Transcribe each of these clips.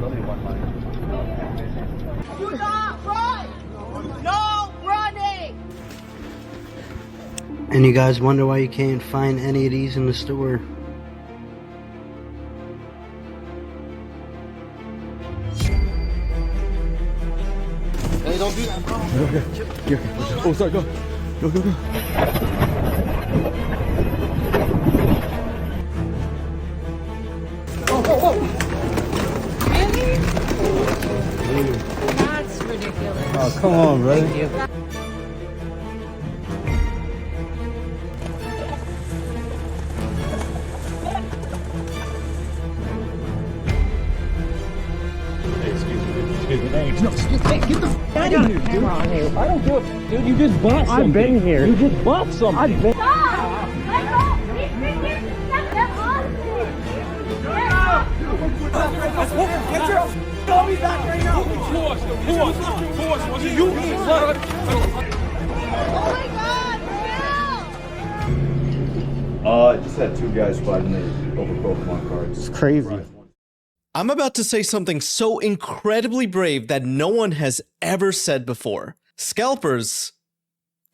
literally one line. Do not run! No running! And you guys wonder why you can't find any of these in the store. Hey, don't do that, bro. Here. Oh, sorry, go. Go. Oh. Really? That's ridiculous. Oh, come on, brother. Thank you. No, get the f out of here, dude. I don't give a dude, you just bought something. I've been here. You just bought something. I've been. Stop! Let go! He's been here since 7 Get your dummy back right now! Pause. Was it you? Oh my God, I just had 2 guys fighting me over Pokémon Cards. It's crazy. I'm about to say something so incredibly brave that no one has ever said before. Scalpers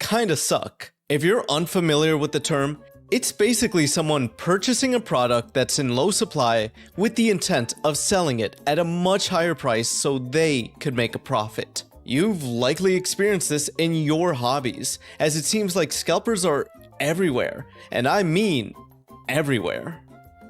kinda suck. If you're unfamiliar with the term, it's basically someone purchasing a product that's in low supply with the intent of selling it at a much higher price so they could make a profit. You've likely experienced this in your hobbies, as it seems like scalpers are everywhere, and I mean everywhere.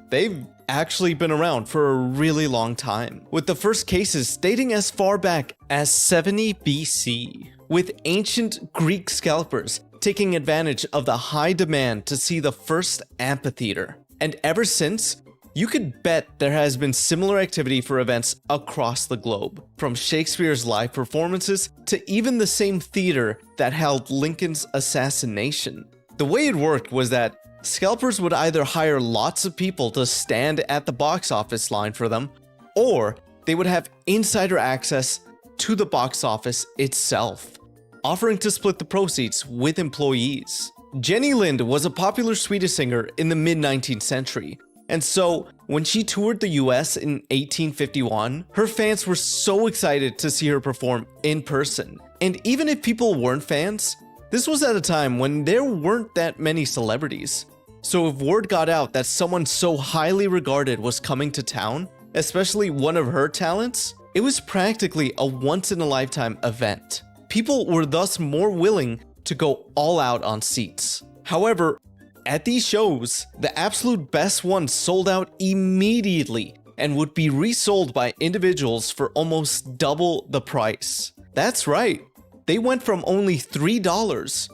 They've actually been around for a really long time, with the first cases dating as far back as 70 BC, with ancient Greek scalpers taking advantage of the high demand to see the first amphitheater. And ever since, you could bet there has been similar activity for events across the globe, from Shakespeare's live performances to even the same theater that held Lincoln's assassination. The way it worked was that scalpers would either hire lots of people to stand at the box office line for them, or they would have insider access to the box office itself, offering to split the proceeds with employees. Jenny Lind was a popular Swedish singer in the mid-19th century, and so when she toured the US in 1851, her fans were so excited to see her perform in person. And even if people weren't fans, this was at a time when there weren't that many celebrities. So if word got out that someone so highly regarded was coming to town, especially one of her talents, it was practically a once-in-a-lifetime event. People were thus more willing to go all out on seats. However, at these shows, the absolute best ones sold out immediately and would be resold by individuals for almost double the price. That's right. They went from only $3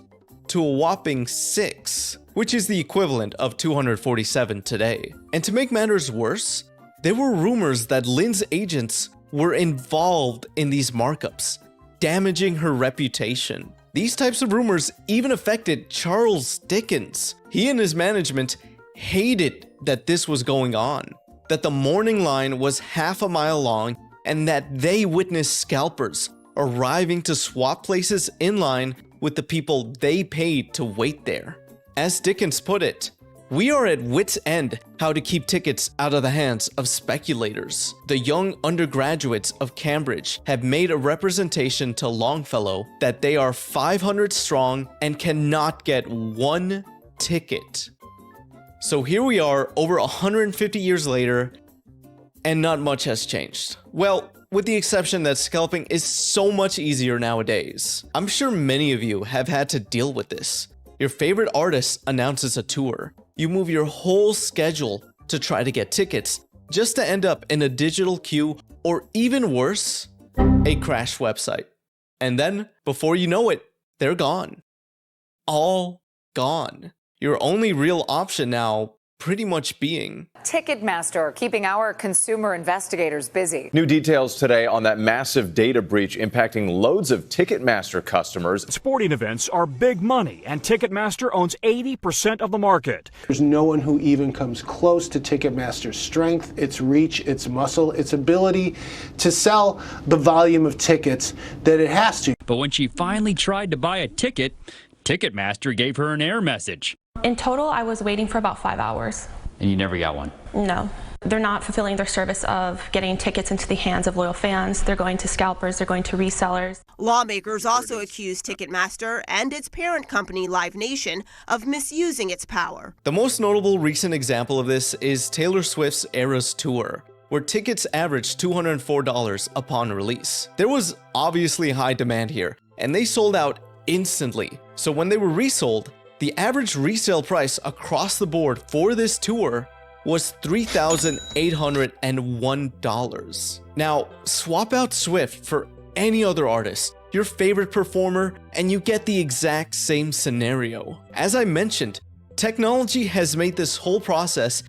to a whopping $6, which is the equivalent of $247 today. And to make matters worse, there were rumors that Lynn's agents were involved in these markups, damaging her reputation. These types of rumors even affected Charles Dickens. He and his management hated that this was going on, that the morning line was half a mile long, and that they witnessed scalpers arriving to swap places in line with the people they paid to wait there. As Dickens put it, "We are at wit's end how to keep tickets out of the hands of speculators. The young undergraduates of Cambridge have made a representation to Longfellow that they are 500 strong and cannot get one ticket." So here we are over 150 years later, and not much has changed. Well, with the exception that scalping is so much easier nowadays. I'm sure many of you have had to deal with this. Your favorite artist announces a tour. You move your whole schedule to try to get tickets, just to end up in a digital queue, or even worse, a crashed website. And then, before you know it, they're gone. All gone. Your only real option now pretty much being Ticketmaster, keeping our consumer investigators busy. New details today on that massive data breach impacting loads of Ticketmaster customers. Sporting events are big money, and Ticketmaster owns 80% of the market. There's no one who even comes close to Ticketmaster's strength, its reach, its muscle, its ability to sell the volume of tickets that it has to. But when she finally tried to buy a ticket, Ticketmaster gave her an error message. In total, I was waiting for about 5 hours. And you never got one? No. They're not fulfilling their service of getting tickets into the hands of loyal fans. They're going to scalpers, they're going to resellers. Lawmakers also accuse Ticketmaster and its parent company, Live Nation, of misusing its power. The most notable recent example of this is Taylor Swift's Eras Tour, where tickets averaged $204 upon release. There was obviously high demand here, and they sold out instantly. So when they were resold, the average resale price across the board for this tour was $3,801. Now, swap out Swift for any other artist, your favorite performer, and you get the exact same scenario. As I mentioned, technology has made this whole process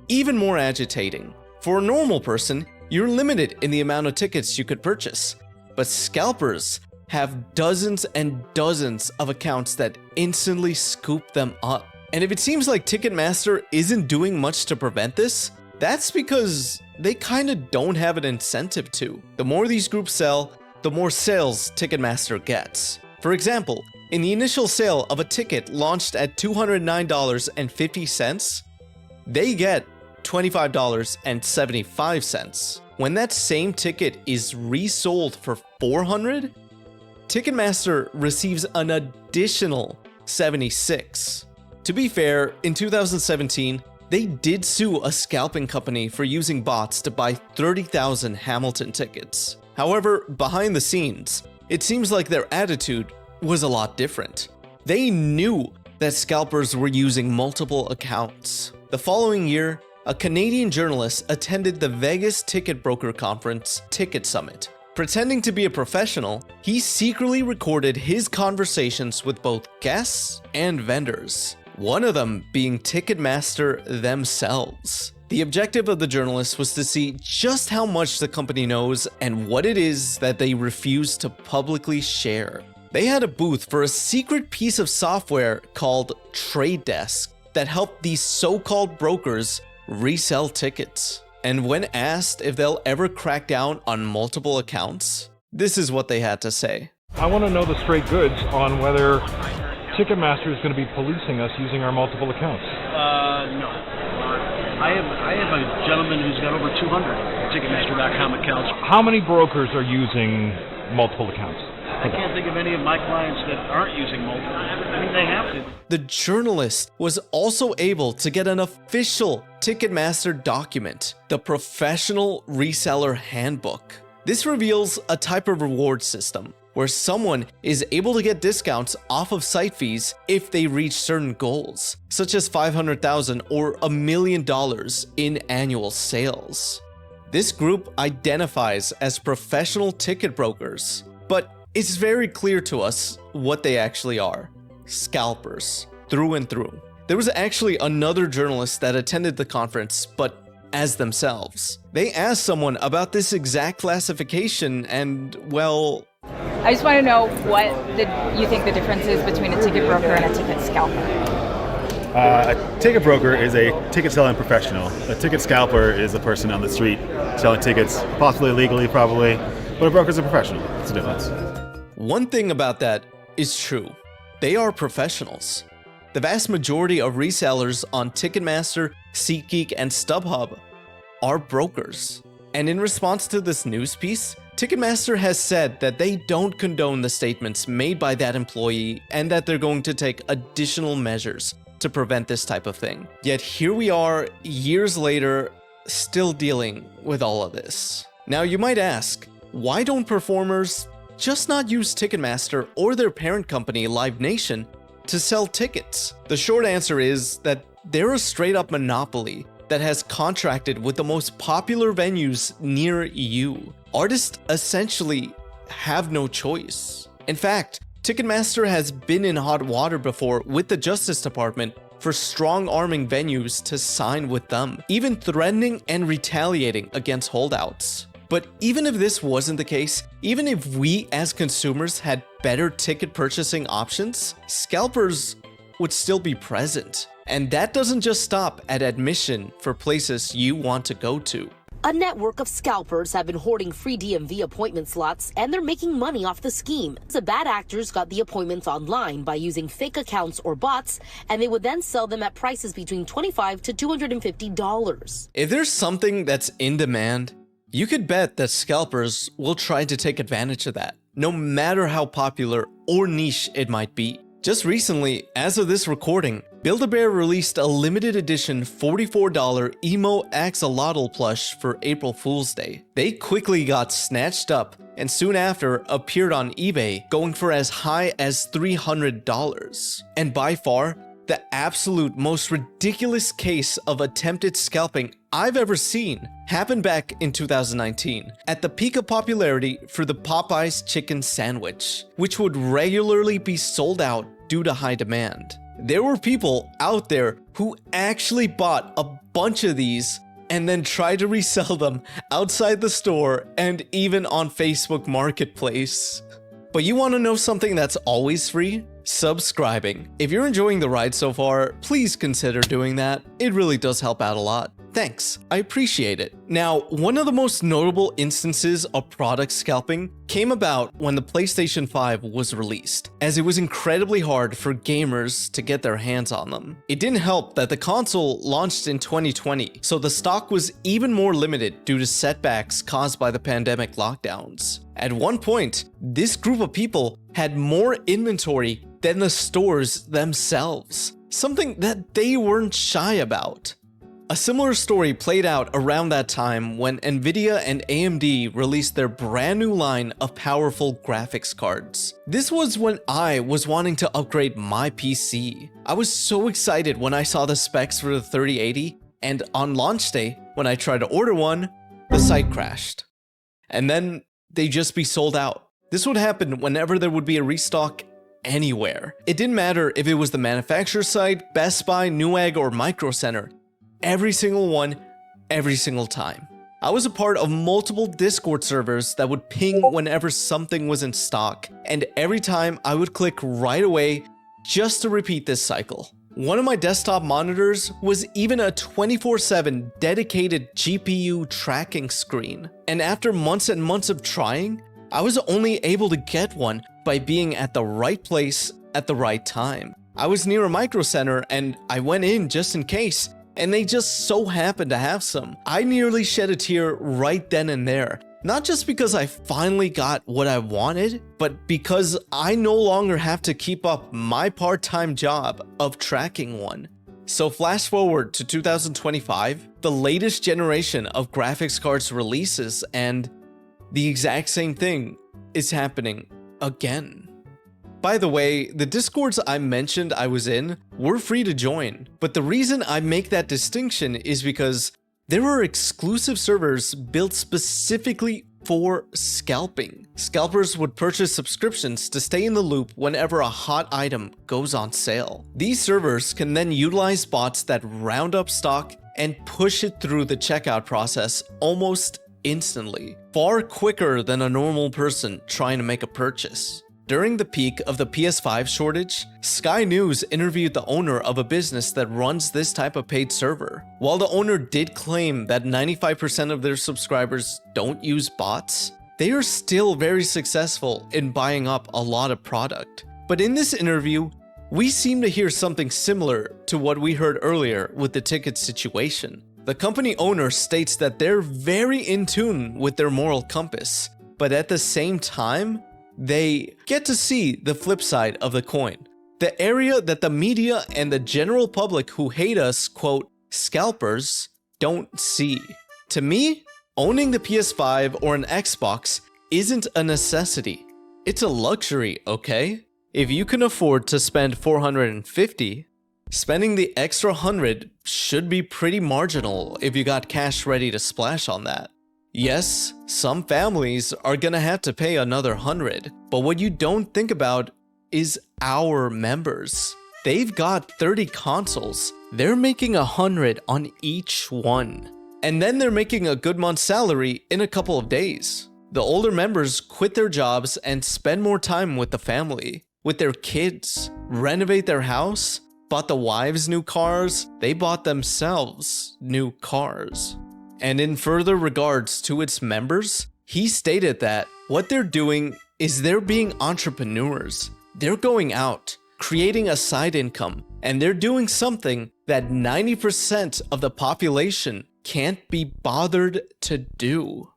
even more agitating. For a normal person, you're limited in the amount of tickets you could purchase, but scalpers have dozens and dozens of accounts that instantly scoop them up. And if it seems like Ticketmaster isn't doing much to prevent this, that's because they kinda don't have an incentive to. The more these groups sell, the more sales Ticketmaster gets. For example, in the initial sale of a ticket launched at $209.50, they get $25.75. When that same ticket is resold for $400, Ticketmaster receives an additional $76. To be fair, in 2017, they did sue a scalping company for using bots to buy 30,000 Hamilton tickets. However, behind the scenes, it seems like their attitude was a lot different. They knew that scalpers were using multiple accounts. The following year, a Canadian journalist attended the Vegas ticket broker conference Ticket Summit. Pretending to be a professional, he secretly recorded his conversations with both guests and vendors, one of them being Ticketmaster themselves. The objective of the journalist was to see just how much the company knows and what it is that they refuse to publicly share. They had a booth for a secret piece of software called Trade Desk that helped these so-called brokers resell tickets. And when asked if they'll ever crack down on multiple accounts, this is what they had to say. I want to know the straight goods on whether Ticketmaster is going to be policing us using our multiple accounts. No. I have a gentleman who's got over 200 Ticketmaster.com accounts. How many brokers are using multiple accounts? I can't think of any of my clients that aren't using multiple. I mean, they have to. The journalist was also able to get an official Ticketmaster document, the Professional Reseller Handbook. This reveals a type of reward system where someone is able to get discounts off of site fees if they reach certain goals, such as $500,000 or $1 million in annual sales. This group identifies as professional ticket brokers, but it's very clear to us what they actually are: scalpers, through and through. There was actually another journalist that attended the conference, but as themselves. They asked someone about this exact classification and, well, I just want to know what you think the difference is between a ticket broker and a ticket scalper. A ticket broker is a ticket selling professional. A ticket scalper is a person on the street selling tickets, possibly illegally, probably, but a broker is a professional. It's a difference. One thing about that is true. They are professionals. The vast majority of resellers on Ticketmaster, SeatGeek, and StubHub are brokers. And in response to this news piece, Ticketmaster has said that they don't condone the statements made by that employee and that they're going to take additional measures to prevent this type of thing. Yet here we are, years later, still dealing with all of this. Now you might ask, why don't performers just not use Ticketmaster or their parent company, Live Nation, to sell tickets? The short answer is that they're a straight-up monopoly that has contracted with the most popular venues near you. Artists essentially have no choice. In fact, Ticketmaster has been in hot water before with the Justice Department for strong-arming venues to sign with them, even threatening and retaliating against holdouts. But even if this wasn't the case, even if we as consumers had better ticket purchasing options, scalpers would still be present. And that doesn't just stop at admission for places you want to go to. A network of scalpers have been hoarding free DMV appointment slots, and they're making money off the scheme. The bad actors got the appointments online by using fake accounts or bots, and they would then sell them at prices between $25 to $250. If there's something that's in demand, you could bet that scalpers will try to take advantage of that, no matter how popular or niche it might be. Just recently, as of this recording, Build-A-Bear released a limited edition $44 Emo Axolotl plush for April Fool's Day. They quickly got snatched up and soon after appeared on eBay, going for as high as $300. And by far, the absolute most ridiculous case of attempted scalping I've ever seen happened back in 2019, at the peak of popularity for the Popeyes chicken sandwich, which would regularly be sold out due to high demand. There were people out there who actually bought a bunch of these and then tried to resell them outside the store and even on Facebook Marketplace. But you want to know something that's always free? Subscribing. If you're enjoying the ride so far, please consider doing that. It really does help out a lot. Thanks, I appreciate it. Now, one of the most notable instances of product scalping came about when the PlayStation 5 was released, as it was incredibly hard for gamers to get their hands on them. It didn't help that the console launched in 2020, so the stock was even more limited due to setbacks caused by the pandemic lockdowns. At one point, this group of people had more inventory than the stores themselves, something that they weren't shy about. A similar story played out around that time when Nvidia and AMD released their brand new line of powerful graphics cards. This was when I was wanting to upgrade my PC. I was so excited when I saw the specs for the 3080, and on launch day, when I tried to order one, the site crashed. And then they'd just be sold out. This would happen whenever there would be a restock anywhere. It didn't matter if it was the manufacturer site, Best Buy, Newegg, or Micro Center. Every single one, every single time. I was a part of multiple Discord servers that would ping whenever something was in stock, and every time I would click right away just to repeat this cycle. One of my desktop monitors was even a 24/7 dedicated GPU tracking screen, and after months and months of trying, I was only able to get one by being at the right place at the right time. I was near a Micro Center and I went in just in case, and they just so happened to have some. I nearly shed a tear right then and there. Not just because I finally got what I wanted, but because I no longer have to keep up my part-time job of tracking one. So flash forward to 2025, the latest generation of graphics cards releases, and the exact same thing is happening again. By the way, the Discords I mentioned I was in were free to join, but the reason I make that distinction is because there are exclusive servers built specifically for scalping. Scalpers would purchase subscriptions to stay in the loop whenever a hot item goes on sale. These servers can then utilize bots that round up stock and push it through the checkout process almost instantly, far quicker than a normal person trying to make a purchase. During the peak of the PS5 shortage, Sky News interviewed the owner of a business that runs this type of paid server. While the owner did claim that 95% of their subscribers don't use bots, they are still very successful in buying up a lot of product. But in this interview, we seem to hear something similar to what we heard earlier with the ticket situation. The company owner states that they're very in tune with their moral compass, but at the same time, they get to see the flip side of the coin. The area that the media and the general public who hate us, quote, scalpers, don't see. To me, owning the PS5 or an Xbox isn't a necessity. It's a luxury, okay? If you can afford to spend $450, spending the extra $100 should be pretty marginal if you got cash ready to splash on that. Yes, some families are gonna have to pay another $100, but what you don't think about is our members. They've got 30 consoles. They're making $100 on each one. And then they're making a good month's salary in a couple of days. The older members quit their jobs and spend more time with the family, with their kids, renovate their house, bought the wives new cars, they bought themselves new cars. And in further regards to its members, he stated that what they're doing is they're being entrepreneurs. They're going out, creating a side income, and they're doing something that 90% of the population can't be bothered to do.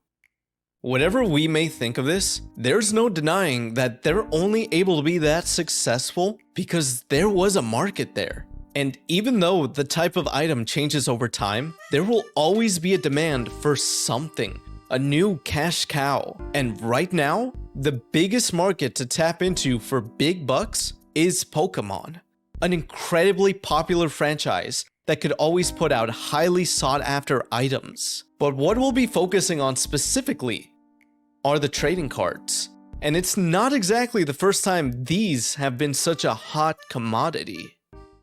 Whatever we may think of this, there's no denying that they're only able to be that successful because there was a market there. And even though the type of item changes over time, there will always be a demand for something, a new cash cow. And right now, the biggest market to tap into for big bucks is Pokemon, an incredibly popular franchise that could always put out highly sought after items. But what we'll be focusing on specifically are the trading cards. And it's not exactly the first time these have been such a hot commodity.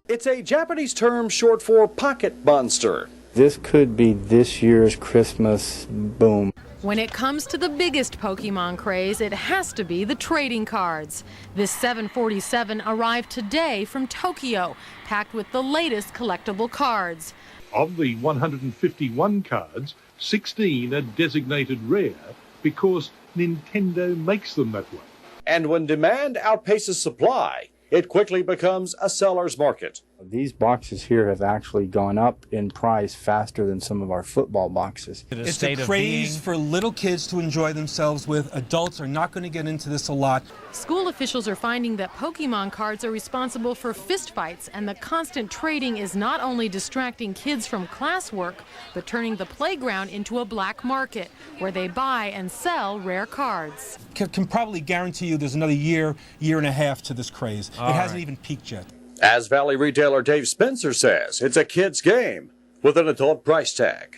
It's a Japanese term short for pocket monster. This could be this year's Christmas boom. When it comes to the biggest Pokemon craze, it has to be the trading cards. This 747 arrived today from Tokyo, packed with the latest collectible cards. Of the 151 cards, 16 are designated rare because Nintendo makes them that way. And when demand outpaces supply, it quickly becomes a seller's market. These boxes here have actually gone up in price faster than some of our football boxes. It's a craze for little kids to enjoy themselves with. Adults are not going to get into this a lot. School officials are finding that Pokemon cards are responsible for fistfights, and the constant trading is not only distracting kids from classwork, but turning the playground into a black market where they buy and sell rare cards. Can probably guarantee you there's another year and a half to this craze. It hasn't even peaked yet. As Valley retailer Dave Spencer says, it's a kid's game with an adult price tag.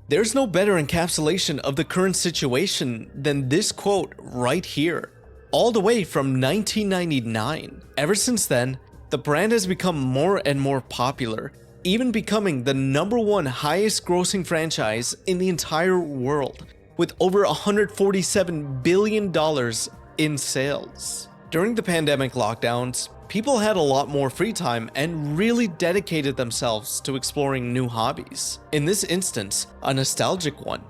There's no better encapsulation of the current situation than this quote right here, all the way from 1999. Ever since then, the brand has become more and more popular, even becoming the #1 highest grossing franchise in the entire world, with over $147 billion in sales. During the pandemic lockdowns, people had a lot more free time and really dedicated themselves to exploring new hobbies. In this instance, a nostalgic one.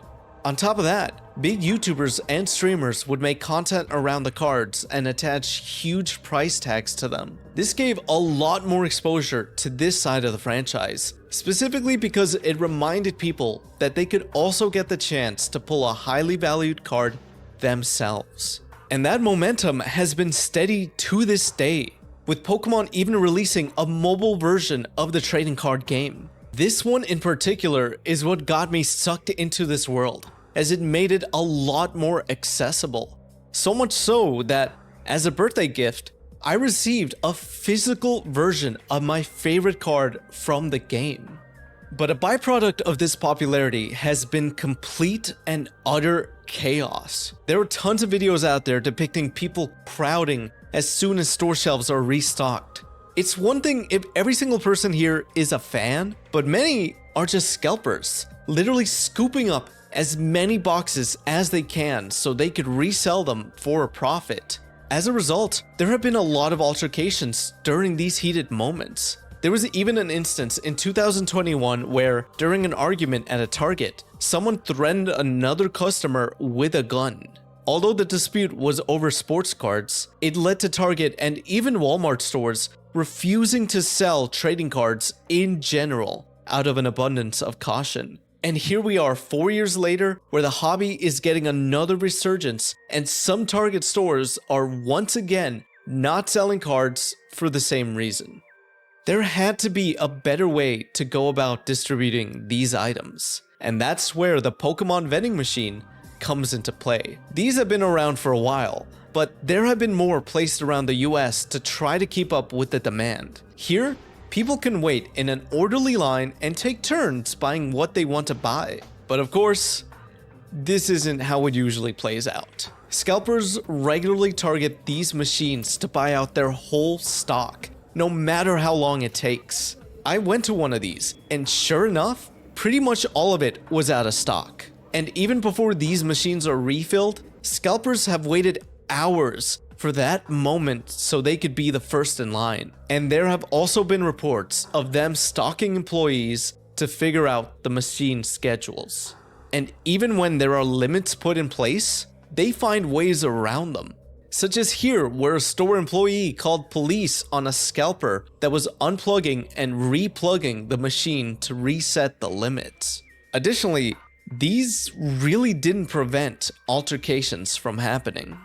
On top of that, big YouTubers and streamers would make content around the cards and attach huge price tags to them. This gave a lot more exposure to this side of the franchise, specifically because it reminded people that they could also get the chance to pull a highly valued card themselves. And that momentum has been steady to this day, with Pokemon even releasing a mobile version of the trading card game. This one in particular is what got me sucked into this world, as it made it a lot more accessible. So much so that, as a birthday gift, I received a physical version of my favorite card from the game. But a byproduct of this popularity has been complete and utter chaos. There are tons of videos out there depicting people crowding as soon as store shelves are restocked. It's one thing if every single person here is a fan, but many are just scalpers, literally scooping up as many boxes as they can so they could resell them for a profit. As a result, there have been a lot of altercations during these heated moments. There was even an instance in 2021 where, during an argument at a Target, someone threatened another customer with a gun. Although the dispute was over sports cards, it led to Target and even Walmart stores refusing to sell trading cards in general out of an abundance of caution. And here we are 4 years later, where the hobby is getting another resurgence, and some Target stores are once again not selling cards for the same reason. There had to be a better way to go about distributing these items, and that's where the Pokemon vending machine comes into play. These have been around for a while, but there have been more placed around the US to try to keep up with the demand. Here, people can wait in an orderly line and take turns buying what they want to buy. But of course, this isn't how it usually plays out. Scalpers regularly target these machines to buy out their whole stock, no matter how long it takes. I went to one of these, and sure enough, pretty much all of it was out of stock. And even before these machines are refilled, scalpers have waited hours for that moment so they could be the first in line. And there have also been reports of them stalking employees, to figure out the machine schedules. And even when there are limits put in place, they find ways around them. Such as here, where a store employee called police on a scalper that was unplugging and replugging the machine to reset the limits. Additionally, these really didn't prevent altercations from happening.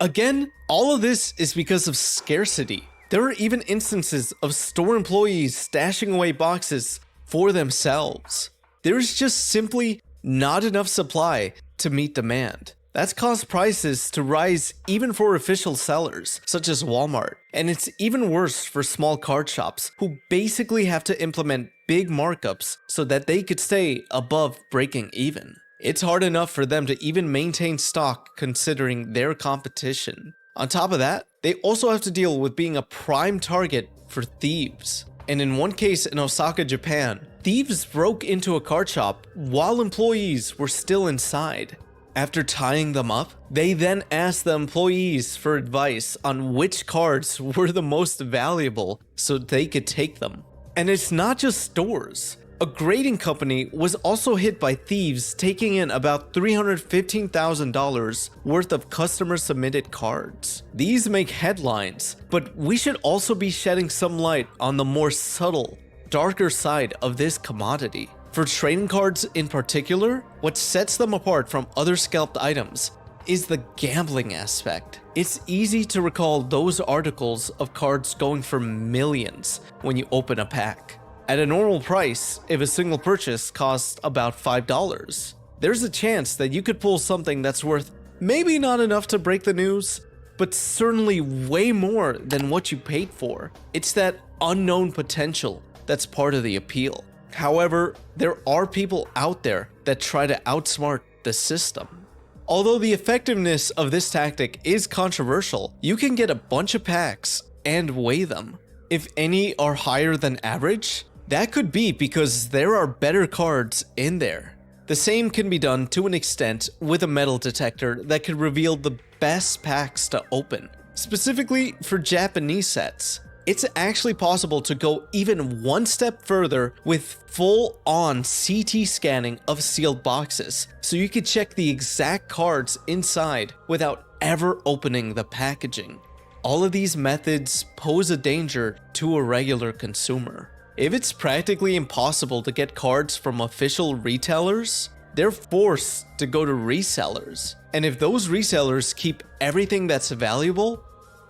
Again, all of this is because of scarcity. There are even instances of store employees stashing away boxes for themselves. There's just simply not enough supply to meet demand. That's caused prices to rise even for official sellers, such as Walmart. And it's even worse for small card shops, who basically have to implement big markups so that they could stay above breaking even. It's hard enough for them to even maintain stock considering their competition. On top of that, they also have to deal with being a prime target for thieves. And in one case in Osaka, Japan, thieves broke into a card shop while employees were still inside. After tying them up, they then asked the employees for advice on which cards were the most valuable so they could take them. And it's not just stores. A grading company was also hit by thieves taking in about $315,000 worth of customer submitted cards. These make headlines, but we should also be shedding some light on the more subtle, darker side of this commodity. For trading cards in particular, what sets them apart from other scalped items is the gambling aspect. It's easy to recall those articles of cards going for millions when you open a pack. At a normal price, if a single purchase costs about $5, there's a chance that you could pull something that's worth maybe not enough to break the news, but certainly way more than what you paid for. It's that unknown potential that's part of the appeal. However, there are people out there that try to outsmart the system. Although the effectiveness of this tactic is controversial, you can get a bunch of packs and weigh them. If any are higher than average, that could be because there are better cards in there. The same can be done to an extent with a metal detector that could reveal the best packs to open. Specifically for Japanese sets, it's actually possible to go even one step further with full-on CT scanning of sealed boxes, so you could check the exact cards inside without ever opening the packaging. All of these methods pose a danger to a regular consumer. If it's practically impossible to get cards from official retailers, they're forced to go to resellers. And if those resellers keep everything that's valuable,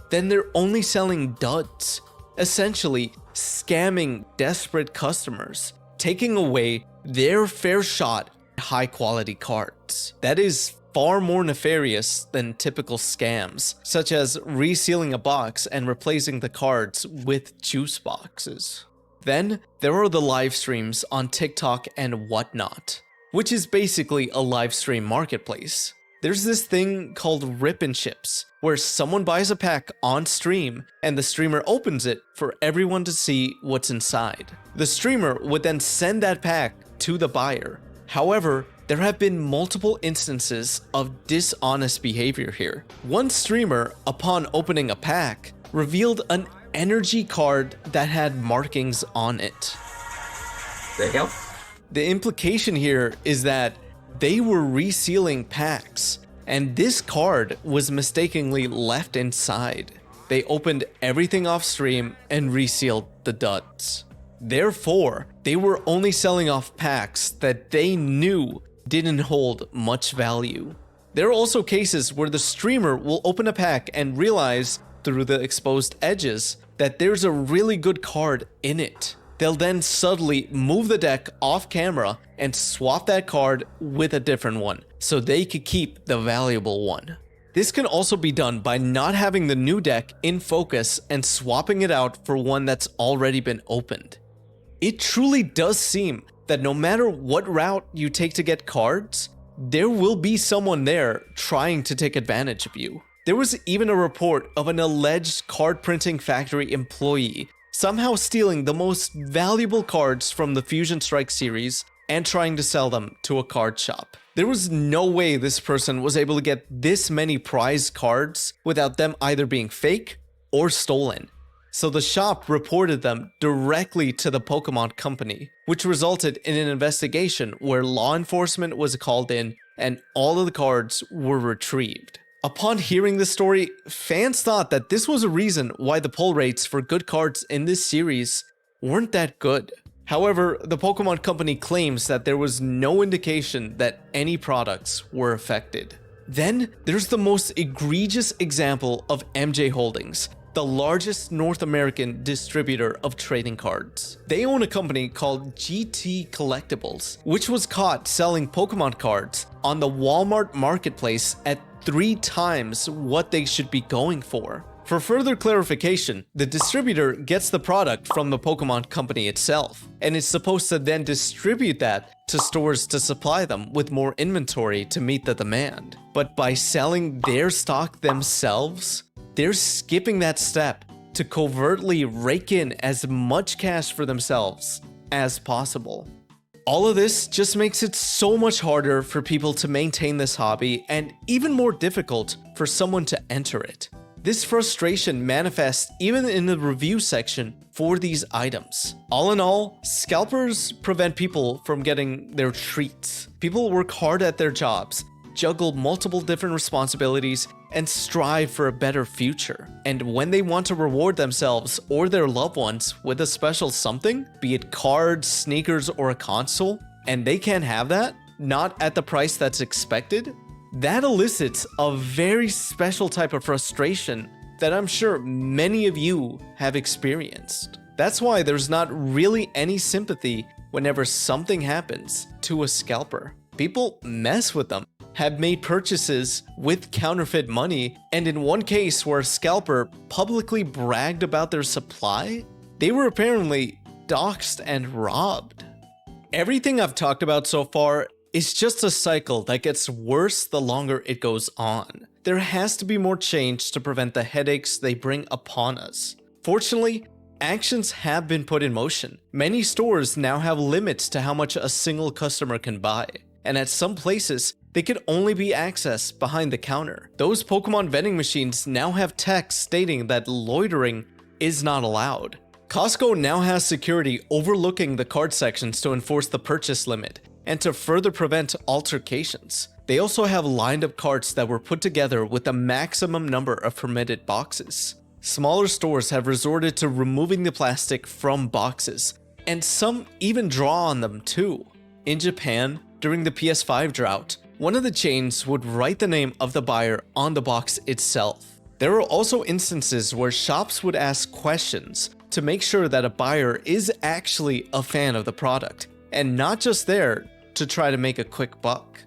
then they're only selling duds, essentially scamming desperate customers, taking away their fair shot at high-quality cards. That is far more nefarious than typical scams, such as resealing a box and replacing the cards with juice boxes. Then, there are the live streams on TikTok and whatnot, which is basically a live stream marketplace. There's this thing called rip and ships, where someone buys a pack on stream and the streamer opens it for everyone to see what's inside. The streamer would then send that pack to the buyer. However, there have been multiple instances of dishonest behavior here. One streamer, upon opening a pack, revealed an energy card that had markings on it. The hell? The implication here is that they were resealing packs, and this card was mistakenly left inside. They opened everything off stream and resealed the duds. Therefore, they were only selling off packs that they knew didn't hold much value. There are also cases where the streamer will open a pack and realize through the exposed edges that there's a really good card in it. They'll then subtly move the deck off camera and swap that card with a different one, so they could keep the valuable one. This can also be done by not having the new deck in focus and swapping it out for one that's already been opened. It truly does seem that no matter what route you take to get cards, there will be someone there trying to take advantage of you. There was even a report of an alleged card printing factory employee somehow stealing the most valuable cards from the Fusion Strike series and trying to sell them to a card shop. There was no way this person was able to get this many prized cards without them either being fake or stolen. So the shop reported them directly to the Pokemon Company, which resulted in an investigation where law enforcement was called in and all of the cards were retrieved. Upon hearing this story, fans thought that this was a reason why the pull rates for good cards in this series weren't that good. However, the Pokemon Company claims that there was no indication that any products were affected. Then there's the most egregious example of MJ Holdings, the largest North American distributor of trading cards. They own a company called GT Collectibles, which was caught selling Pokemon cards on the Walmart marketplace at 3 times what they should be going for. For further clarification, the distributor gets the product from the Pokemon Company itself, and is supposed to then distribute that to stores to supply them with more inventory to meet the demand. But by selling their stock themselves, they're skipping that step to covertly rake in as much cash for themselves as possible. All of this just makes it so much harder for people to maintain this hobby and even more difficult for someone to enter it. This frustration manifests even in the review section for these items. All in all, scalpers prevent people from getting their treats. People work hard at their jobs, juggle multiple different responsibilities, and strive for a better future. And when they want to reward themselves or their loved ones with a special something, be it cards, sneakers, or a console, and they can't have that, not at the price that's expected, that elicits a very special type of frustration that I'm sure many of you have experienced. That's why there's not really any sympathy whenever something happens to a scalper. People mess with them, have made purchases with counterfeit money, and in one case where a scalper publicly bragged about their supply, they were apparently doxxed and robbed. Everything I've talked about so far is just a cycle that gets worse the longer it goes on. There has to be more change to prevent the headaches they bring upon us. Fortunately, actions have been put in motion. Many stores now have limits to how much a single customer can buy, and at some places, they can only be accessed behind the counter. Those Pokemon vending machines now have text stating that loitering is not allowed. Costco now has security overlooking the card sections to enforce the purchase limit and to further prevent altercations. They also have lined up carts that were put together with a maximum number of permitted boxes. Smaller stores have resorted to removing the plastic from boxes, and some even draw on them too. In Japan, during the PS5 drought, one of the chains would write the name of the buyer on the box itself. There are also instances where shops would ask questions to make sure that a buyer is actually a fan of the product, and not just there to try to make a quick buck.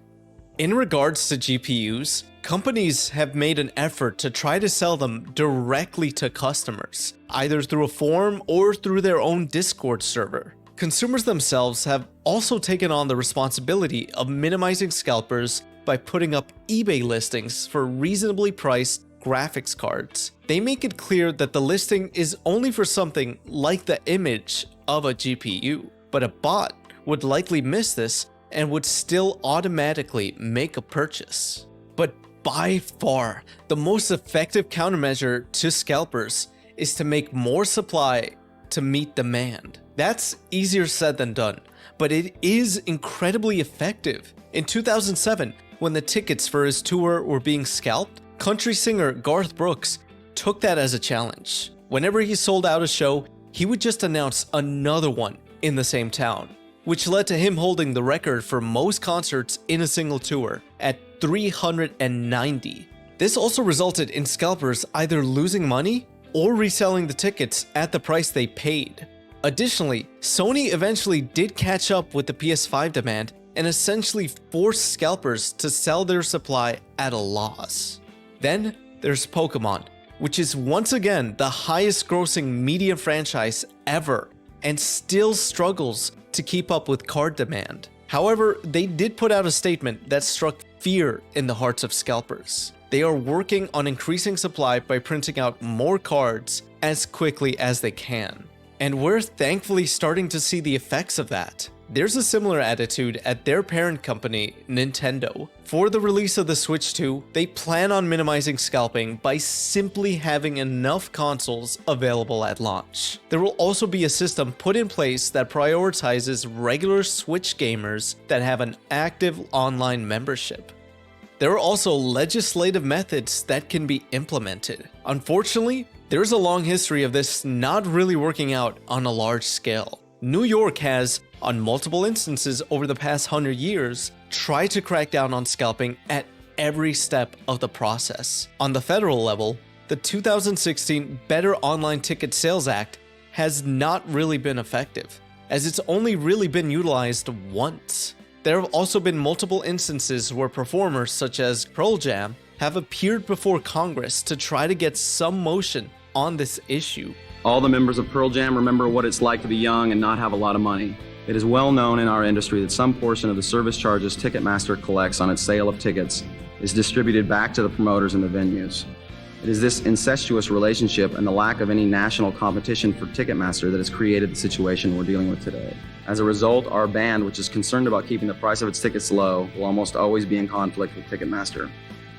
In regards to GPUs, companies have made an effort to try to sell them directly to customers, either through a forum or through their own Discord server. Consumers themselves have also taken on the responsibility of minimizing scalpers by putting up eBay listings for reasonably priced graphics cards. They make it clear that the listing is only for something like the image of a GPU, but a bot would likely miss this and would still automatically make a purchase. But by far, the most effective countermeasure to scalpers is to make more supply to meet demand. That's easier said than done, but it is incredibly effective. In 2007, when the tickets for his tour were being scalped, country singer Garth Brooks took that as a challenge. Whenever he sold out a show, he would just announce another one in the same town, which led to him holding the record for most concerts in a single tour at 390. This also resulted in scalpers either losing money or reselling the tickets at the price they paid. Additionally, Sony eventually did catch up with the PS5 demand and essentially forced scalpers to sell their supply at a loss. Then there's Pokemon, which is once again the highest grossing media franchise ever and still struggles to keep up with card demand. However, they did put out a statement that struck fear in the hearts of scalpers. They are working on increasing supply by printing out more cards as quickly as they can. And we're thankfully starting to see the effects of that. there's a similar attitude at their parent company, Nintendo. For the release of the Switch 2, they plan on minimizing scalping by simply having enough consoles available at launch. There will also be a system put in place that prioritizes regular Switch gamers that have an active online membership. There are also legislative methods that can be implemented. Unfortunately, there's a long history of this not really working out on a large scale. New York has, on multiple instances over the past 100 years, tried to crack down on scalping at every step of the process. On the federal level, the 2016 Better Online Ticket Sales Act has not really been effective, as it's only really been utilized once. There have also been multiple instances where performers such as Pearl Jam have appeared before Congress to try to get some motion on this issue. All the members of Pearl Jam remember what it's like to be young and not have a lot of money. It is well known in our industry that some portion of the service charges Ticketmaster collects on its sale of tickets is distributed back to the promoters and the venues. It is this incestuous relationship and the lack of any national competition for Ticketmaster that has created the situation we're dealing with today. As a result, our band, which is concerned about keeping the price of its tickets low, will almost always be in conflict with Ticketmaster,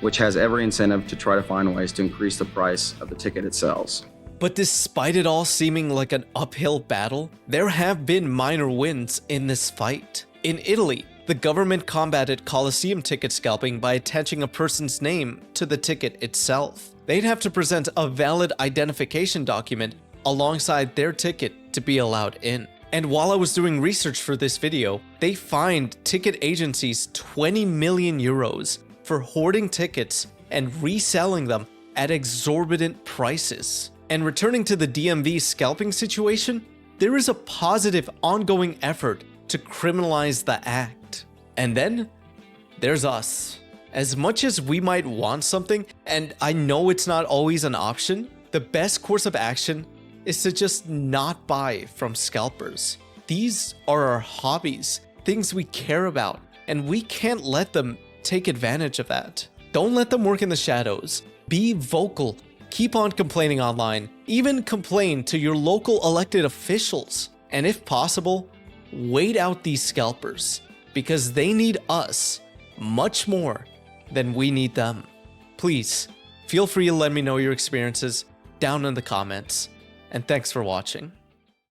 which has every incentive to try to find ways to increase the price of the ticket it sells. But despite it all seeming like an uphill battle, there have been minor wins in this fight. In Italy, the government combated Colosseum ticket scalping by attaching a person's name to the ticket itself. They'd have to present a valid identification document alongside their ticket to be allowed in. And while I was doing research for this video, they fined ticket agencies 20 million euros for hoarding tickets and reselling them at exorbitant prices. And returning to the DMV scalping situation, there is a positive ongoing effort to criminalize the act. And then there's us. As much as we might want something, and I know it's not always an option, the best course of action is to just not buy from scalpers. These are our hobbies, things we care about, and we can't let them take advantage of that. Don't let them work in the shadows. Be vocal. Keep on complaining online. Even complain to your local elected officials. And if possible, wait out these scalpers, because they need us much more than we need them. Please, feel free to let me know your experiences down in the comments. And thanks for watching.